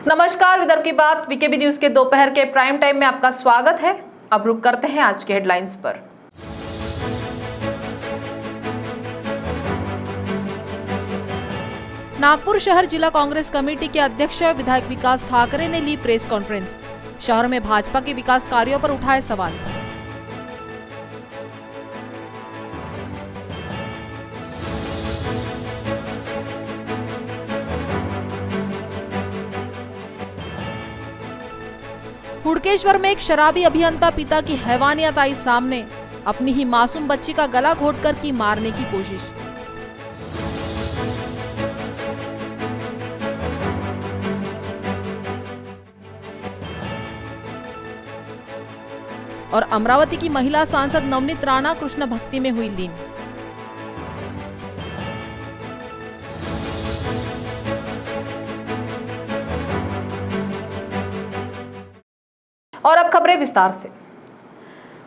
नमस्कार, विदर्भ की बात वीकेबी न्यूज के दोपहर के प्राइम टाइम में आपका स्वागत है। अब रुक करते हैं आज के हेडलाइंस पर। नागपुर शहर जिला कांग्रेस कमेटी के अध्यक्ष विधायक विकास ठाकरे ने ली प्रेस कॉन्फ्रेंस। शहर में भाजपा के विकास कार्यों पर उठाए सवाल। हुड़केश्वर में एक शराबी अभियंता पिता की हैवानियत आई सामने। अपनी ही मासूम बच्ची का गला घोटकर की मारने की कोशिश। और अमरावती की महिला सांसद नवनीत राणा कृष्ण भक्ति में हुई लीन। और अब खबरें विस्तार से।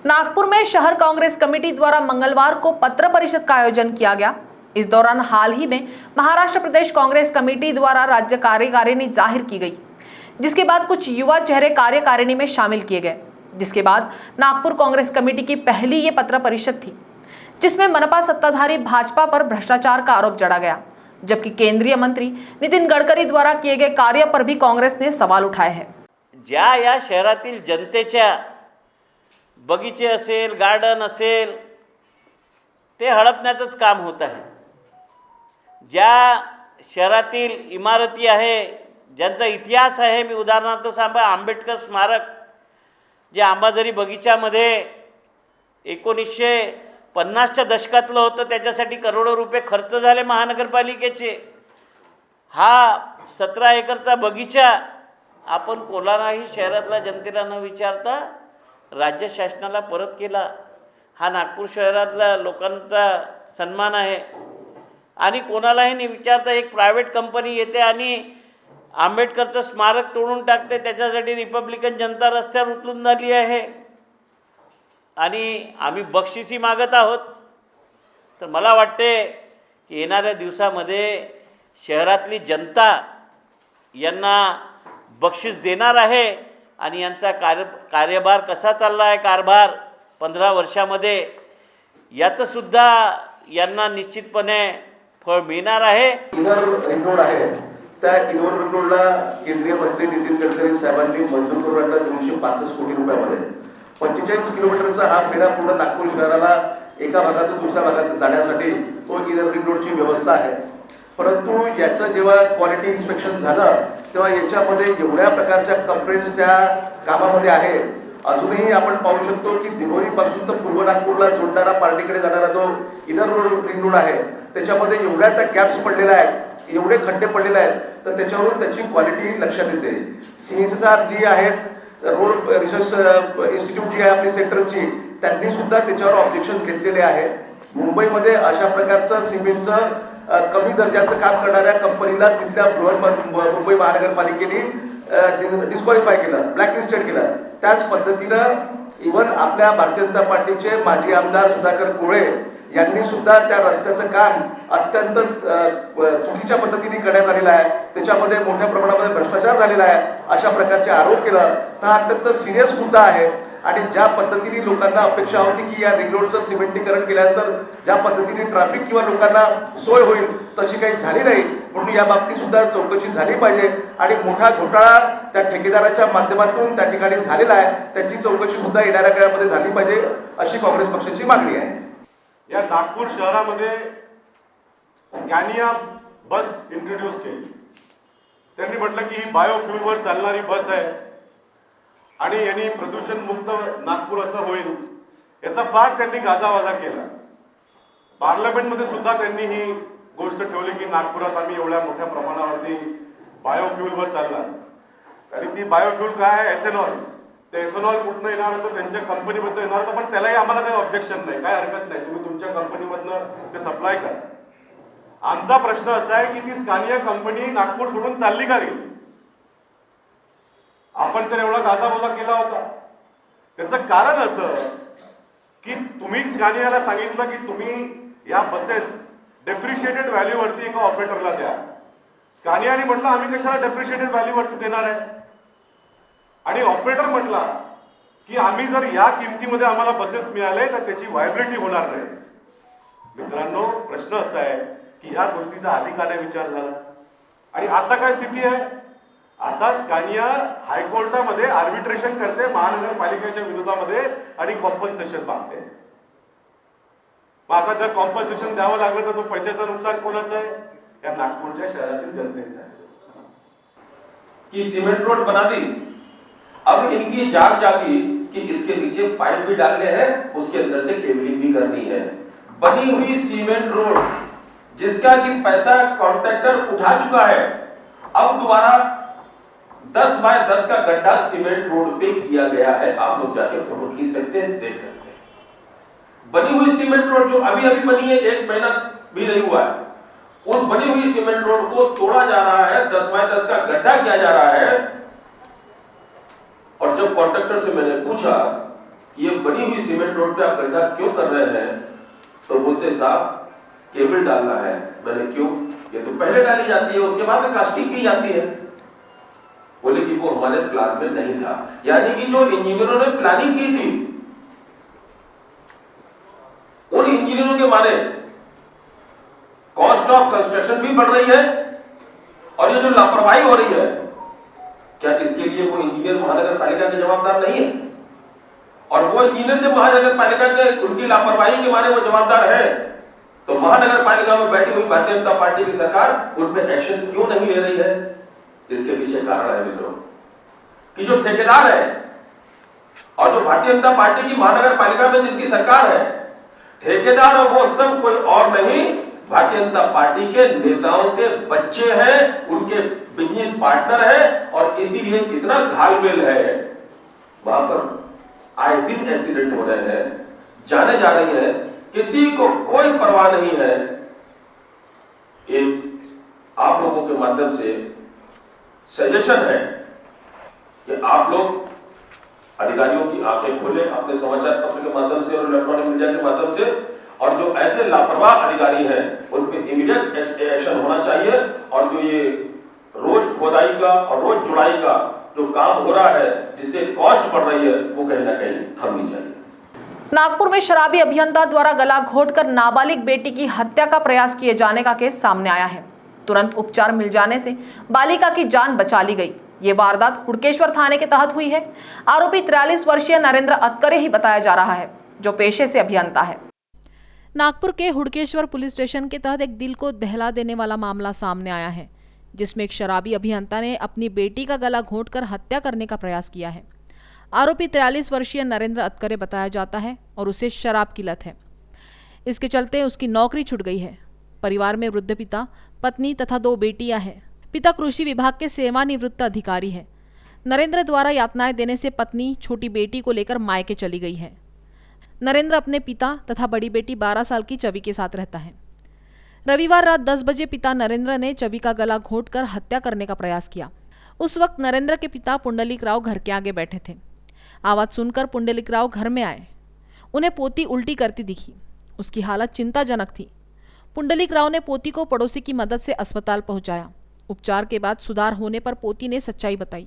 नागपुर में शहर कांग्रेस कमेटी द्वारा मंगलवार को पत्र परिषद का आयोजन किया गया। इस दौरान हाल ही में महाराष्ट्र प्रदेश कांग्रेस कमेटी द्वारा राज्य कार्यकारिणी जाहिर की गई, जिसके बाद कुछ युवा चेहरे कार्यकारिणी में शामिल किए गए। जिसके बाद नागपुर कांग्रेस कमेटी की पहली ये पत्र परिषद थी, जिसमें मनपा सत्ताधारी भाजपा पर भ्रष्टाचार का आरोप जड़ा गया, जबकि केंद्रीय मंत्री नितिन गडकरी द्वारा किए गए कार्य पर भी कांग्रेस ने सवाल उठाए हैं। ज्या या शहरातील जनतेच्या बगीचे असेल, गार्डन असेल, ते हडपण्याचंच काम होत आहे। ज्या शहरातील इमारती आहे, ज्यांचा इतिहास आहे, मी उदाहरणार्थ सांगा आंबेडकर स्मारक जे आंबाझरी बगीच्यामध्ये 1950च्या दशकातलं होतं, त्याच्यासाठी करोडो रुपये खर्च झाले महानगरपालिकेचे। हा 17 एकरचा बगीचा आपण कोणालाही शहरातल्या जनतेला न विचारता राज्य शासनाला परत केला। हा नागपूर शहरातल्या लोकांचा सन्मान आहे। आणि कोणालाही न विचारता एक प्रायव्हेट कंपनी येते आणि आंबेडकरचं स्मारक तोडून टाकते। त्याच्यासाठी रिपब्लिकन जनता रस्त्यावर उतरून झाली आहे आणि आम्ही बक्षिसी मागत आहोत। तर मला वाटते की येणाऱ्या दिवसामध्ये शहरातली जनता यांना बक्षीस देणार आहे आणि यांचा कार्यभार कसा चालला आहे, कारभार 15 वर्षामध्ये, याचं सुद्धा यांना निश्चितपणे फळ मिळणार आहे। इनर रिंग रोड आहे, त्या इनर रिंग रोडला केंद्रीय मंत्री नितीन गडकरी साहेबांनी मंजूर करून आणला 265 कोटी रुपयामध्ये। 45 किलोमीटरचा हा फेरा पूर्ण नागपूर शहराला एका भागातून दुसऱ्या भागात जाण्यासाठी तो इनर रिंग रोडची व्यवस्था आहे। परंतु याचं जेव्हा क्वालिटी इन्स्पेक्शन झालं तेव्हा याच्यामध्ये एवढ्या प्रकारच्या कंप्लेंट्स त्या कामामध्ये आहे। अजूनही आपण पाहू शकतो की दिघोरीपासून तर पूर्व नागपूरला जोडणारा पार्टीकडे जाणारा जो इनर रोड रिंग रोड आहे, त्याच्यामध्ये एवढ्या त्या गॅप्स पडलेल्या आहेत, एवढे खड्डे पडलेले आहेत, तर त्याच्यावरून त्याची क्वालिटी लक्षात येते। CSR जी आहेत, रोड रिसर्च इन्स्टिट्यूट जी आहे आपली सेंट्रलची, त्यांनी सुद्धा त्याच्यावर ऑब्जेक्शन्स घेतलेले आहेत। मुंबईमध्ये अशा प्रकारचं सिमेंटचं कमी दर्जाचं काम करणाऱ्या कंपनीला तिथल्या मुंबई महानगरपालिकेने डिस्क्वालिफाय केलं, ब्लॅकलिस्टेड केलं। त्याच पद्धतीनं इव्हन आपल्या भारतीय जनता पार्टीचे माजी आमदार सुधाकर कोळे यांनी सुद्धा त्या रस्त्याचं काम अत्यंत चुकीच्या पद्धतीने करण्यात आलेलं आहे, त्याच्यामध्ये मोठ्या प्रमाणामध्ये भ्रष्टाचार झालेला आहे, अशा प्रकारचे आरोप केलं। तर हा अत्यंत सिरियस मुद्दा आहे। आणि ज्या पद्धतीने लोकांना अपेक्षा होती की या रिंग रोडचं सिमेंटीकरण केल्यानंतर ज्या पद्धतीने ट्रॅफिक किंवा लोकांना सोय होईल, तशी काही झाली नाही। म्हणून या बाबतीत सुद्धा चौकशी झाली पाहिजे आणि मोठा घोटाळा त्या ठेकेदाराच्या माध्यमातून त्या ठिकाणी झालेला आहे, त्याची चौकशी सुद्धा येणाऱ्या काळामध्ये झाली पाहिजे, अशी काँग्रेस पक्षाची मागणी आहे। या नागपूर शहरामध्ये स्कॅनिया बस इंट्रोड्यूस केली। त्यांनी म्हटलं की ही बायोफ्यूलवर चालणारी बस आहे आणि यांनी प्रदूषण मुक्त नागपूर असं होईल, याचा फार त्यांनी गाजावाजा केला। पार्लमेंटमध्ये सुद्धा त्यांनी ही गोष्ट ठेवली की नागपुरात आम्ही एवढ्या मोठ्या प्रमाणावरती बायोफ्यूलवर चालणार। आणि ती बायोफ्यूल काय आहे? एथेनॉल। ते एथेनॉल कुठनं येणार होतं? त्यांच्या कंपनीमधनं येणार होतं, पण त्यालाही आम्हाला काही ऑब्जेक्शन नाही, काय हरकत नाही, तुम्ही तुमच्या कंपनीमधनं ते सप्लाय करा। आमचा प्रश्न असा आहे की ती स्कॅनिया कंपनी नागपूर सोडून चालली का गेली? आपण तर एवढा गाजावाजा केला होता। त्याचं कारण असं की तुम्ही स्कॅनियाला सांगितलं की तुम्ही या बसेस डेप्रिशिएटेड व्हॅल्यूवरती एका ऑपरेटरला द्या। स्कॅनियाने म्हटलं आम्ही कशाला डेप्रिशिएटेड व्हॅल्यूवरती देणार आहे, आणि ऑपरेटर म्हटला की आम्ही जर या किमतीमध्ये आम्हाला बसेस मिळाले तर त्याची व्हायबिलिटी होणार नाही. मित्रांनो, प्रश्न असा आहे की या गोष्टीचा आधी का नाही विचार झाला? आणि आता काय स्थिती आहे? आता स्कॅनिया हायकोर्टामध्ये आर्बिट्रेशन करते महानगरपालिकेच्या विरोधामध्ये आणि कॉम्पन्सेशन मागते. मग आता जर कॉम्पन्सेशन द्यावं लागलं तर तो पैशाचं नुकसान कोणाचं आहे? या नागपूरच्या शहरातील जनतेचं आहे. कि सीमेंट रोड बना दी, अब इनकी जाग जागी कि इसके नीचे पाइप भी डालने हैं, उसके अंदर से केबलिंग भी करनी है. बनी हुई सीमेंट रोड जिसका कि पैसा कॉन्ट्रैक्टर उठा चुका है, अब दोबारा 10 बाय 10 का गड्ढा सीमेंट रोड पे किया गया है. आप लोग जाके फोटो खींच सकते हैं, देख सकते हैं. बनी हुई सीमेंट रोड जो अभी अभी बनी है, 1 महीना भी नहीं हुआ है, उस बनी हुई सीमेंट रोड को तोड़ा जा रहा है, 10 बाय 10 का गड्ढा किया जा रहा है. और जब कॉन्ट्रैक्टर से मैंने पूछा कि ये बनी हुई सीमेंट रोड पे आप गड्ढा क्यों कर रहे हैं, तो बोलते साहब केबल डालना है. मैंने क्यों? ये तो पहले डाली जाती है, उसके बाद कास्टिंग की जाती है. बोले कि वो हमारे प्लान में नहीं था. यानी कि जो इंजीनियरों ने प्लानिंग की थी, उन इंजीनियरों के मारे कॉस्ट ऑफ कंस्ट्रक्शन भी बढ़ रही है. और ये जो लापरवाही हो रही है, क्या इसके लिए वो इंजीनियर महानगर पालिका के जवाबदार नहीं है? और वो इंजीनियर जब महानगर पालिका के उनकी लापरवाही के मारे वो जवाबदार है, तो महानगर पालिका में बैठी हुई भारतीय जनता पार्टी की सरकार उन पर एक्शन क्यों नहीं ले रही है? इसके पीछे कारण है मित्रों कि जो ठेकेदार है और जो भारतीय जनता पार्टी की महानगर पालिका में जिनकी सरकार है, ठेकेदार और वो सब कोई और नहीं, भारतीय जनता पार्टी के नेताओं के बच्चे हैं, उनके बिजनेस पार्टनर हैं. और इसीलिए इतना घालमेल है, वहां पर आए दिन एक्सीडेंट हो रहे हैं, जाने जा रही है, किसी को कोई परवाह नहीं है. एक आप लोगों के माध्यम से सजेशन है कि आप लोग अधिकारियों की आंखें खोलें अपने समाचार पत्र के माध्यम से और इलेक्ट्रॉनिक मीडिया के माध्यम से, और जो ऐसे लापरवाह अधिकारी हैं उन पे इमीडिएट एक्शन होना चाहिए. और जो ये रोज खोदाई का और रोज जुड़ाई का जो काम हो रहा है, जिससे कॉस्ट बढ़ रही है, वो कहीं ना कहीं थमनी चाहिए. नागपुर में शराबी अभियंता द्वारा गला घोटकर नाबालिग बेटी की हत्या का प्रयास किए जाने का केस सामने आया है. तुरंत उपचार मिल जाने से बालिका की जान बचा ली गई. ये वारदात हुड़केश्वर थाने के तहत हुई है. आरोपी 43 वर्षीय नरेंद्र अतकरे ही बताया जा रहा है, जो पेशे से अभियंता है. नागपुर के हुड़केश्वर पुलिस स्टेशन के तहत एक दिल को दहला देने वाला मामला सामने आया है, जिसमें एक शराबी अभियंता ने अपनी बेटी का गला घोंटकर हत्या करने का प्रयास किया है. आरोपी 43 वर्षीय नरेंद्र अतकरे बताया जाता है और उसे शराब की लत है. इसके चलते उसकी नौकरी छूट गई है. परिवार में वृद्ध पिता, पत्नी तथा 2 बेटियां हैं. पिता कृषि विभाग के सेवानिवृत्त अधिकारी है. नरेंद्र द्वारा यातनाएं देने से पत्नी छोटी बेटी को लेकर मायके चली गई है. नरेंद्र अपने पिता तथा बड़ी बेटी 12 साल की चवि के साथ रहता है. रविवार रात 10 बजे पिता नरेंद्र ने चवि का गला घोंटकर हत्या करने का प्रयास किया. उस वक्त नरेंद्र के पिता पुंडलिक राव घर के आगे बैठे थे. आवाज सुनकर पुंडलिक राव घर में आए. उन्हें पोती उल्टी करती दिखी. उसकी हालत चिंताजनक थी. पुंडलिक राव ने पोती को पड़ोसी की मदद से अस्पताल पहुंचाया. उपचार के बाद सुधार होने पर पोती ने सच्चाई बताई.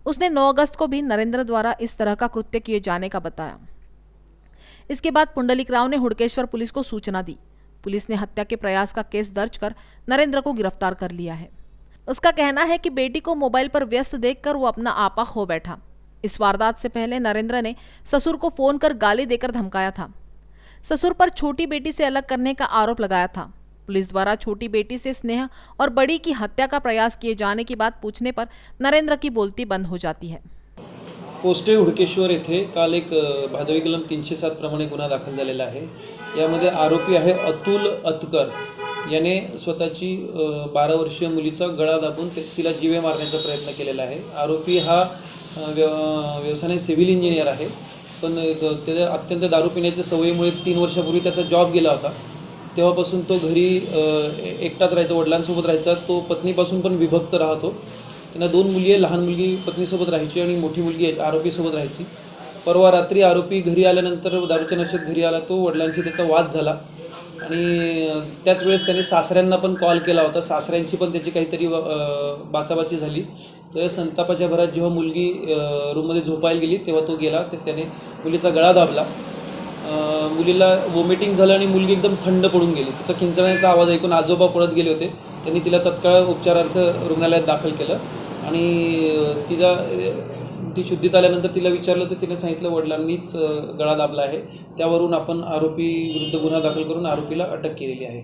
उसने 9 अगस्त को भी नरेंद्र द्वारा इस तरह का कृत्य किए जाने का बताया. इसके बाद पुंडलिक राव ने हुड़केश्वर पुलिस को सूचना दी. पुलिस ने हत्या के प्रयास का केस दर्ज कर नरेंद्र को गिरफ्तार कर लिया है. उसका कहना है कि बेटी को मोबाइल पर व्यस्त देखकर वो अपना आपा खो बैठा. इस वारदात से पहले नरेंद्र ने ससुर को फोन कर गाली देकर धमकाया था. ससुर पर छोटी बेटी से अलग करने का आरोप लगाया था. पुलिस द्वारा छोटी बेटी से स्नेह और बड़ी की हत्या का प्रयास किए जाने की बात पूछने पर नरेंद्र की बोलती बंद हो जाती है. पोस्टे हुडकेश्वर येथे काल एक भादवी कलम 307 प्रमाणे गुन्हा दाखल झालेला आहे. यामध्ये आरोपी आहे अतुल अतकर याने स्वतःची 12 वर्षीय मुलीचा गळा दाबून तिला जीवे मारण्याचा प्रयत्न केलेला आहे. आरोपी हा व्यवसायाने सिव्हिल इंजिनियर आहे, पण त्याच्या अत्यंत दारू पिण्याच्या सवयीमुळे 3 वर्षापूर्वी त्याचा जॉब गेला होता. तेव्हापासून तो घरी एकटाच राहायचा, वडिलांसोबत राहायचा. तो पत्नीपासून पण विभक्त राहतो. त्यांना 2 मुली आहे. लहान मुलगी पत्नीसोबत राहायची आणि मोठी मुलगी आरोपीसोबत राहायची. परवा रात्री आरोपी घरी आल्यानंतर दारूच्या नशेत घरी आला. तो वडिलांशी त्याचा वाद झाला आणि त्याच वेळेस त्याने सासऱ्यांना पण कॉल केला होता. सासऱ्यांची पण त्याची काहीतरी बाचाबाची झाली. तर संतापाच्या भरात जेव्हा मुलगी रूममध्ये झोपायला गेली तेव्हा तो गेला. तर त्याने मुलीचा गळा दाबला. मुलीला वॉमिटिंग झालं आणि मुलगी एकदम थंड पडून गेली. तिचा किंचाळण्याचा आवाज ऐकून आजोबा पळत गेले होते. त्यांनी तिला तत्काळ उपचारार्थ रुग्णालयात दाखल केलं आणि ती शुद्धीत आल्यानंतर तिला विचारलं तर तिने सांगितलं वडिलांनीच गळा दाबला आहे. त्यावरून आपण आरोपी विरुद्ध गुन्हा दाखल करून आरोपीला अटक केलेली आहे.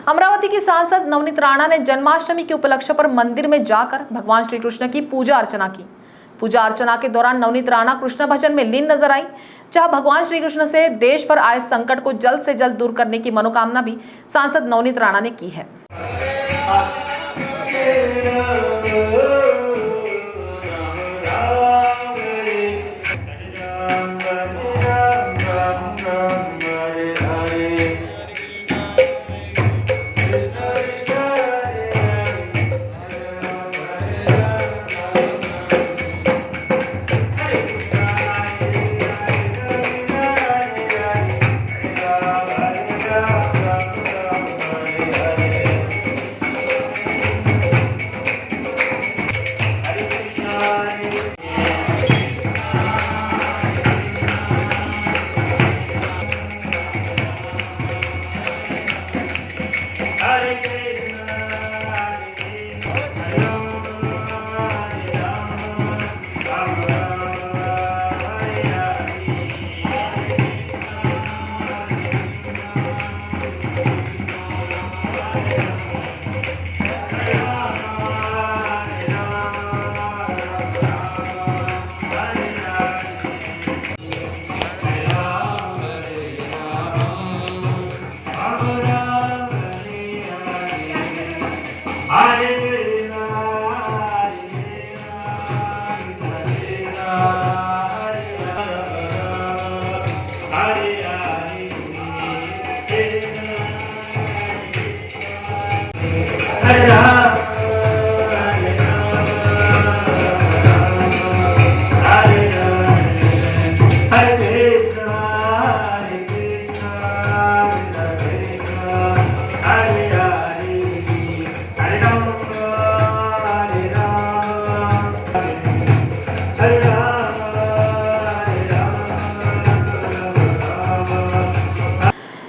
अमरावती की सांसद नवनीत राणा ने जन्माष्टमी के उपलक्ष्य पर मंदिर में जाकर भगवान श्री कृष्ण की पूजा अर्चना की। पूजा अर्चना के दौरान नवनीत राणा कृष्ण भजन में लीन नजर आई, जहां भगवान श्री कृष्ण से देश पर आए संकट को जल्द से जल्द दूर करने की मनोकामना भी सांसद नवनीत राणा ने की है।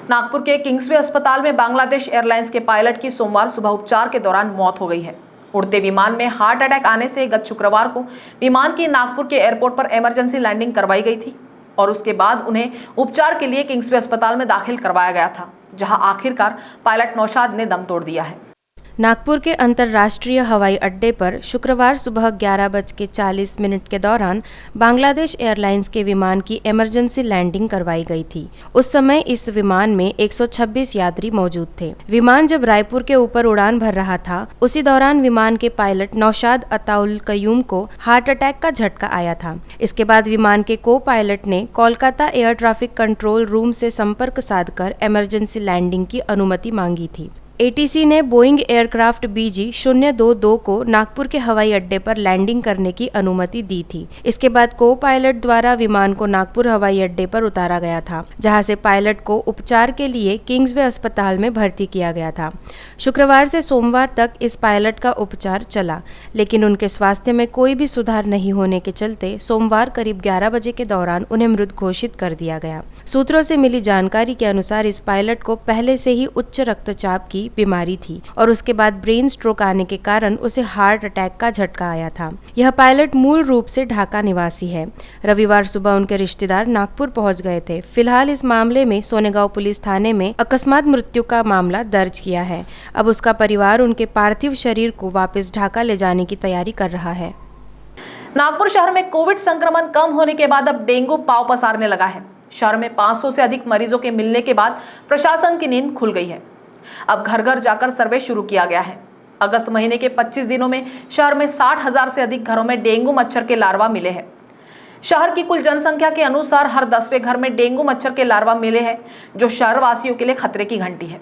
नागपुर के किंग्सवे अस्पताल में बांग्लादेश एयरलाइंस के पायलट की सोमवार सुबह उपचार के दौरान मौत हो गई है। उड़ते विमान में हार्ट अटैक आने से गत शुक्रवार को विमान की नागपुर के एयरपोर्ट पर इमरजेंसी लैंडिंग करवाई गई थी और उसके बाद उन्हें उपचार के लिए किंग्सवे अस्पताल में दाखिल करवाया गया था, जहां आखिरकार पायलट नौशाद ने दम तोड़ दिया है। नागपुर के अंतर्राष्ट्रीय हवाई अड्डे पर शुक्रवार सुबह 11:40 के दौरान बांग्लादेश एयरलाइंस के विमान की इमरजेंसी लैंडिंग करवाई गई थी। उस समय इस विमान में 126 यात्री मौजूद थे। विमान जब रायपुर के ऊपर उड़ान भर रहा था, उसी दौरान विमान के पायलट नौशाद अताउल कयूम को हार्ट अटैक का झटका आया था। इसके बाद विमान के को पायलट ने Kolkata air traffic control room से संपर्क साधकर इमरजेंसी लैंडिंग की अनुमति मांगी थी। एटीसी ने बोइंग एयरक्राफ्ट BG-022 को नागपुर के हवाई अड्डे पर लैंडिंग करने की अनुमति दी थी। इसके बाद को पायलट द्वारा विमान को नागपुर हवाई अड्डे पर उतारा गया था, जहां से पायलट को उपचार के लिए किंग्सवे अस्पताल में भर्ती किया गया था। शुक्रवार से सोमवार तक इस पायलट का उपचार चला, लेकिन उनके स्वास्थ्य में कोई भी सुधार नहीं होने के चलते सोमवार करीब 11 बजे के दौरान उन्हें मृत घोषित कर दिया गया। सूत्रों से मिली जानकारी के अनुसार इस पायलट को पहले से ही उच्च रक्तचाप की बीमारी थी और उसके बाद ब्रेन स्ट्रोक आने के कारण उसे हार्ट अटैक का झटका आया था। यह पायलट मूल रूप से ढाका निवासी है। रविवार सुबह उनके रिश्तेदार नागपुर पहुंच गए थे। फिलहाल इस मामले में सोनेगांव पुलिस थाने में अकस्मात मृत्यु का मामला दर्ज किया है। अब उसका परिवार उनके पार्थिव शरीर को वापस ढाका ले जाने की तैयारी कर रहा है। नागपुर शहर में कोविड संक्रमण कम होने के बाद अब डेंगू पांव पसारने लगा है। शहर में 500 से अधिक मरीजों के मिलने के बाद प्रशासन की नींद खुल गई है। अब घर घर जाकर सर्वे शुरू किया गया है। अगस्त महीने के 25 दिनों में शहर में 60,000 से अधिक घरों में डेंगू मच्छर के लार्वा मिले हैं। शहर की कुल जनसंख्या के अनुसार हर 10वें घर में डेंगू मच्छर के लार्वा मिले हैं, जो शहर वासियों के लिए खतरे की घंटी है।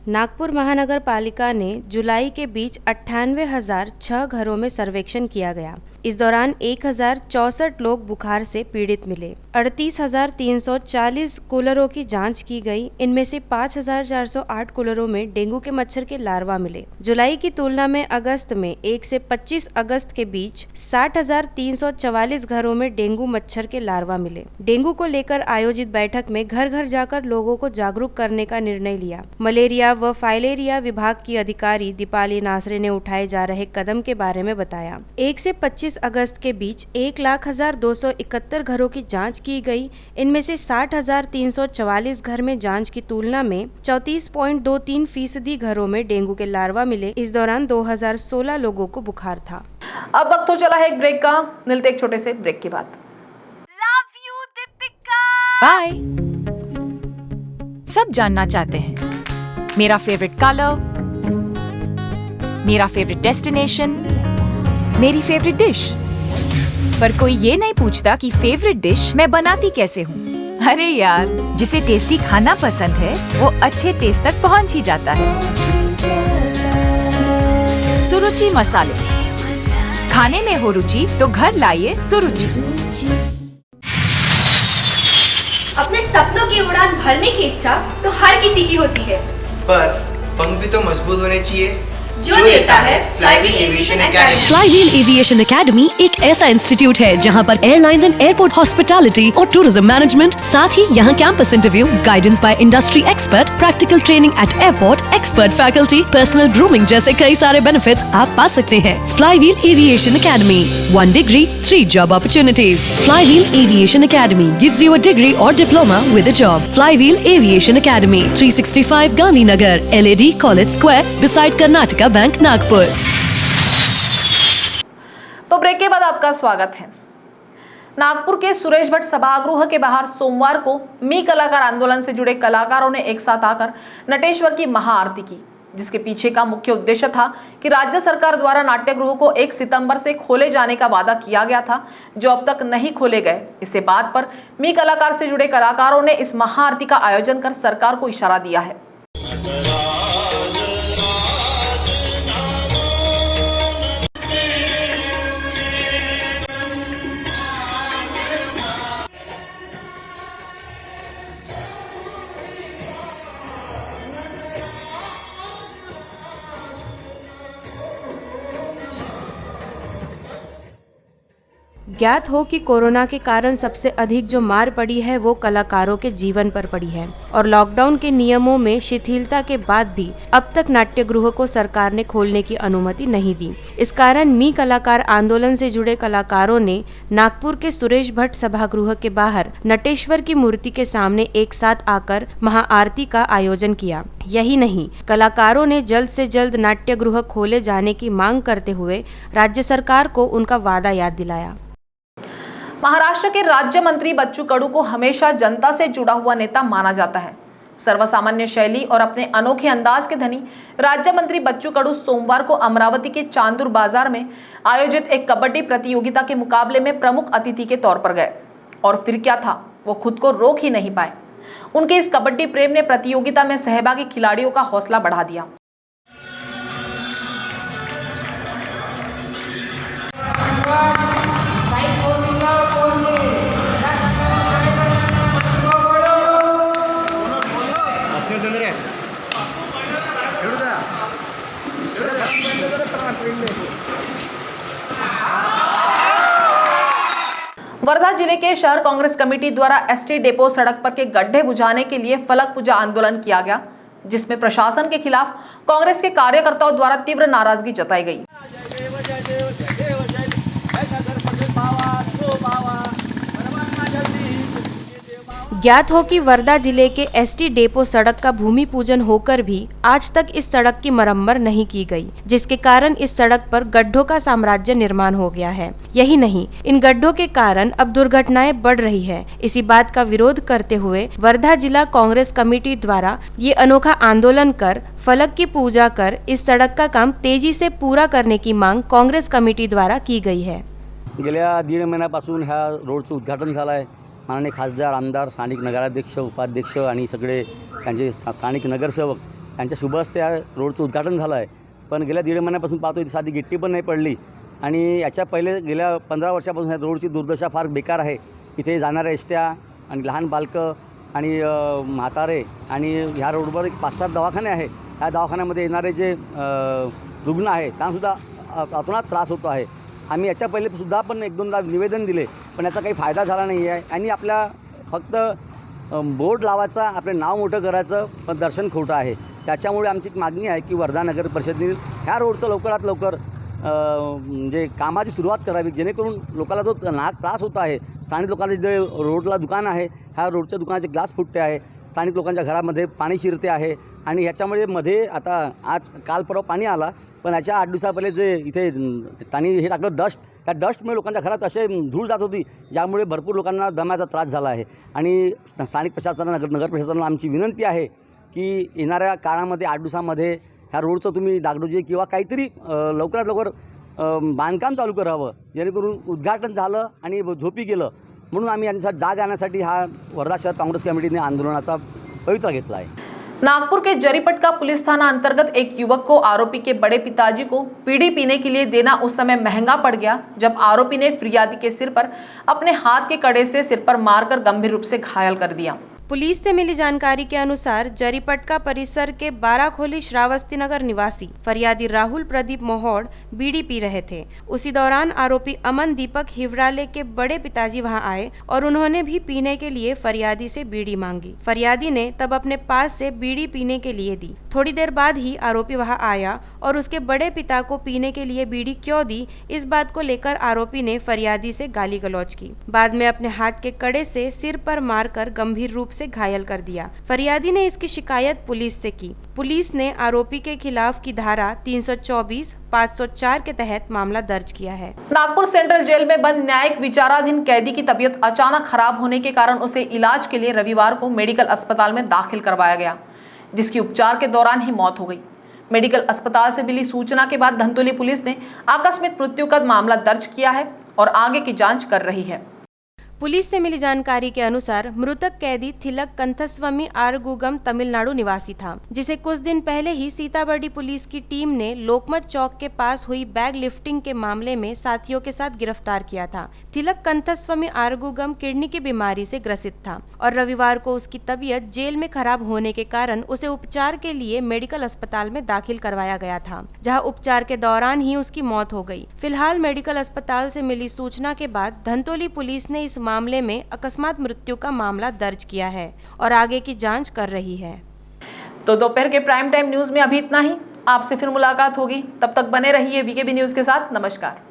नागपुर महानगर पालिका ने जुलाई के बीच 98,006 घरों में सर्वेक्षण किया गया। इस दौरान 1064 लोग बुखार से पीड़ित मिले। 38,340 कूलरों की जांच की गई। इनमें से 5,408 कूलरों में डेंगू के मच्छर के लार्वा मिले। जुलाई की तुलना में अगस्त में 1 से 25 अगस्त के बीच 60,344 घरों में डेंगू मच्छर के लार्वा मिले। डेंगू को लेकर आयोजित बैठक में घर घर जाकर लोगों को जागरूक करने का निर्णय लिया। मलेरिया व फाइलेरिया विभाग की अधिकारी दीपाली नासरे ने उठाए जा रहे कदम के बारे में बताया। 1 से 25 अगस्त के बीच 1,0271 घरों की जांच की गई। इनमें से 60,344 घर में जांच की तुलना में 34.23% घरों में डेंगू के लार्वा मिले। इस दौरान 2016 लोगों को बुखार था। अब वक्त हो चला है एक ब्रेक का। मिलते एक छोटे से ब्रेक के बाद। बाय। सब जानना चाहते हैं मेरा फेवरेट कलर, मेरा फेवरेट डेस्टिनेशन, मेरी फेवरेट डिश, पर कोई ये नहीं पूछता कि फेवरेट डिश मैं बनाती कैसे हूँ। अरे यार, जिसे टेस्टी खाना पसंद है वो अच्छे टेस्ट तक पहुँच ही जाता है। सुरुचि मसाले, खाने में हो रुचि तो घर लाइए सुरुचि। अपने सपनों की उड़ान भरने की इच्छा तो हर किसी की होती है, पर पंख भी तो मजबूत होने चाहिए जो देता है flywheel aviation academy. Flywheel aviation academy एक ऐसा इंस्टीट्यूट है जहां पर एयरलाइंस एंड एयरपोर्ट हॉस्पिटैलिटी और टूरिज्म मैनेजमेंट, साथ ही यहां campus interview, guidance by industry expert, practical training at airport, expert faculty, personal grooming जैसे कई सारे बेनिफिट्स आप पा सकते हैं। Flywheel aviation academy, 1 degree, 3 job opportunities. Flywheel Aviation Academy gives you a degree or diploma with a job. Flywheel Aviation Academy, 365 Gandhinagar, LAD College Square, beside Karnataka bank Nagpur. तो break के बाद आपका स्वागत है। नागपुर के सुरेश भट्ट सभागृह के बाहर सोमवार को मी कलाकार आंदोलन से जुड़े कलाकारों ने एक साथ आकर नटेश्वर की महाआरती की, जिसके पीछे का मुख्य उद्देश्य था कि राज्य सरकार द्वारा नाट्यगृह को 1 सितंबर से खोले जाने का वादा किया गया था, जो अब तक नहीं खोले गए। इसी बात पर मी कलाकार से जुड़े कलाकारों ने इस महाआरती का आयोजन कर सरकार को इशारा दिया है। ज्ञात हो कि कोरोना के कारण सबसे अधिक जो मार पड़ी है वो कलाकारों के जीवन पर पड़ी है और लॉकडाउन के नियमों में शिथिलता के बाद भी अब तक नाट्यगृह को सरकार ने खोलने की अनुमति नहीं दी। इस कारण मी कलाकार आंदोलन से जुड़े कलाकारों ने नागपुर के सुरेश भट्ट सभागृह के बाहर नटेश्वर की मूर्ति के सामने एक साथ आकर महाआरती का आयोजन किया। यही नहीं, कलाकारों ने जल्द से जल्द नाट्यगृह खोले जाने की मांग करते हुए राज्य सरकार को उनका वादा याद दिलाया। महाराष्ट्र के राज्य मंत्री बच्चू कडू को हमेशा जनता से जुड़ा हुआ नेता माना जाता है। सर्वसामान्य शैली और अपने अनोखे अंदाज के धनी राज्य मंत्री बच्चू कडू सोमवार को अमरावती के चांदूर बाजार में आयोजित एक कबड्डी प्रतियोगिता के मुकाबले में प्रमुख अतिथि के तौर पर गए और फिर क्या था, वो खुद को रोक ही नहीं पाए। उनके इस कबड्डी प्रेम ने प्रतियोगिता में सहभागी खिलाड़ियों का हौसला बढ़ा दिया। वर्धा जिले के शहर कांग्रेस कमेटी द्वारा एसटी डेपो सड़क पर के गड्ढे बुझाने के लिए फलक पूजा आंदोलन किया गया, जिसमें प्रशासन के खिलाफ कांग्रेस के कार्यकर्ताओं द्वारा तीव्र नाराजगी जताई गई। ज्ञात हो कि वर्धा जिले के एसटी डेपो सड़क का भूमि पूजन होकर भी आज तक इस सड़क की मरम्मत नहीं की गई, जिसके कारण इस सड़क पर गड्ढों का साम्राज्य निर्माण हो गया है। यही नहीं, इन गड्ढों के कारण अब दुर्घटनाएं बढ़ रही है। इसी बात का विरोध करते हुए वर्धा जिला कांग्रेस कमेटी द्वारा ये अनोखा आंदोलन कर फलक की पूजा कर इस सड़क का काम तेजी से पूरा करने की मांग कांग्रेस कमेटी द्वारा की गई है। गेल्या 1.5 महिन्यापासून ह्या रोडचं उद्घाटन झालं आहे। माननीय खासदार, आमदार, स्थानिक नगराध्यक्ष, उपाध्यक्ष आणि सगळे त्यांचे स्थानिक नगरसेवक यांच्या शुभ हस्ते या रोडचं उद्घाटन झालं आहे। पण गेल्या 1.5 महिन्यापासून पाहतोय साधी गिट्टी पण नाही पडली आणि याच्या पहिले गेल्या 15 वर्षापासून ह्या रोडची दुर्दशा फार बेकार आहे. इथे जाणाऱ्या एसट्या आणि लहान बालकं आणि म्हातारे आणि ह्या रोडवर 5-7 दवाखाने आहे. ह्या दवाखान्यामध्ये येणारे जे रुग्ण आहे त्यांनासुद्धा अतोनात त्रास होतो आहे. आम्ही याच्या पहिलेसुद्धा पण 1-2दा निवेदन दिले, पण याचा काही फायदा झाला नाही आहे. आणि आपल्या फक्त बोर्ड लावायचा, आपले नाव मोठं करायचं, पण दर्शन खोटं आहे. त्याच्यामुळे आमची एक मागणी आहे की वर्धा नगर परिषदेने ह्या रोडचं लवकरात लवकर म्हणजे कामाची सुरुवात करावी, जेणेकरून लोकांना जो त्रास होत आहे, स्थानिक लोकांचे जे रोडला दुकान आहे, ह्या रोडच्या दुकानाचे ग्लास फुटते आहे, स्थानिक लोकांच्या घरामध्ये पाणी शिरते आहे. आणि ह्याच्यामुळे मध्ये आता काल परवा पाणी आला, पण याच्या 8 दिवसापहिले जे इथे त्यांनी हे टाकलं डस्ट, त्या डस्टमुळे लोकांच्या घरात असे धूळ जात होती, ज्यामुळे भरपूर लोकांना दम्याचा त्रास झाला आहे. आणि स्थानिक प्रशासनाला नगर प्रशासनाला आमची विनंती आहे की येणाऱ्या काळामध्ये 8 दिवसामध्ये ह्या रोडचं तुम्ही डागडुजी किंवा काहीतरी लवकरात लवकर बांधकाम चालू करावं, जेणेकरून उद्घाटन झालं आणि झोपी गेलं. म्हणून आम्ही यांच्यासाठी जाग आणण्यासाठी हा वर्धा शहर कांग्रेस कमेटी ने आंदोलनाचा पवित्रा घेतला है। नागपुर के जरीपटका पुलिस थाना अंतर्गत एक युवक को आरोपी के बड़े पिताजी को बीड़ी पीने के लिए देना उस समय महंगा पड़ गया, जब आरोपी ने फिरियादी के सिर पर अपने हाथ के कड़े से सिर पर मारकर गंभीर रूप से घायल कर दिया। पुलिस से मिली जानकारी के अनुसार जरीपटका परिसर के बाराखोली श्रावस्ती नगर निवासी फरियादी राहुल प्रदीप मोहोड़ बीड़ी पी रहे थे। उसी दौरान आरोपी अमन दीपक हिवराले के बड़े पिताजी वहां आए और उन्होंने भी पीने के लिए फरियादी से बीड़ी मांगी। फरियादी ने तब अपने पास से बीड़ी पीने के लिए दी। थोड़ी देर बाद ही आरोपी वहां आया और उसके बड़े पिता को पीने के लिए बीड़ी क्यों दी, इस बात को लेकर आरोपी ने फरियादी से गाली गलौज की। बाद में अपने हाथ के कड़े से सिर पर मारकर गंभीर रूप से घायल कर दिया। फरियादी ने इसकी शिकायत पुलिस से की। पुलिस ने आरोपी के खिलाफ की धारा 324, 504 के तहत मामला दर्ज किया है। नागपुर सेंट्रल जेल में बंद न्यायिक विचाराधीन कैदी की तबीयत अचानक खराब होने के कारण उसे इलाज के लिए रविवार को मेडिकल अस्पताल में दाखिल करवाया गया, जिसकी उपचार के दौरान ही मौत हो गई। मेडिकल अस्पताल से मिली सूचना के बाद धंतोली पुलिस ने आकस्मिक मृत्यु का मामला दर्ज किया है और आगे की जांच कर रही है। पुलिस से मिली जानकारी के अनुसार मृतक कैदी थिलक कंथस्वामी आरगुगम तमिलनाडु निवासी था, जिसे कुछ दिन पहले ही सीताबर्डी पुलिस की टीम ने लोकमत चौक के पास हुई बैग लिफ्टिंग के मामले में साथियों के साथ गिरफ्तार किया था। थिलक कंथस्वामी आरगुगम किडनी की बीमारी से ग्रसित था और रविवार को उसकी तबीयत जेल में खराब होने के कारण उसे उपचार के लिए मेडिकल अस्पताल में दाखिल करवाया गया था, जहाँ उपचार के दौरान ही उसकी मौत हो गई। फिलहाल मेडिकल अस्पताल से मिली सूचना के बाद धंतोली पुलिस ने इस मामले में अकस्मात मृत्यु का मामला दर्ज किया है और आगे की जांच कर रही है। तो दोपहर के प्राइम टाइम न्यूज में अभी इतना ही। आपसे फिर मुलाकात होगी, तब तक बने रहिए वीकेबी न्यूज के साथ। नमस्कार।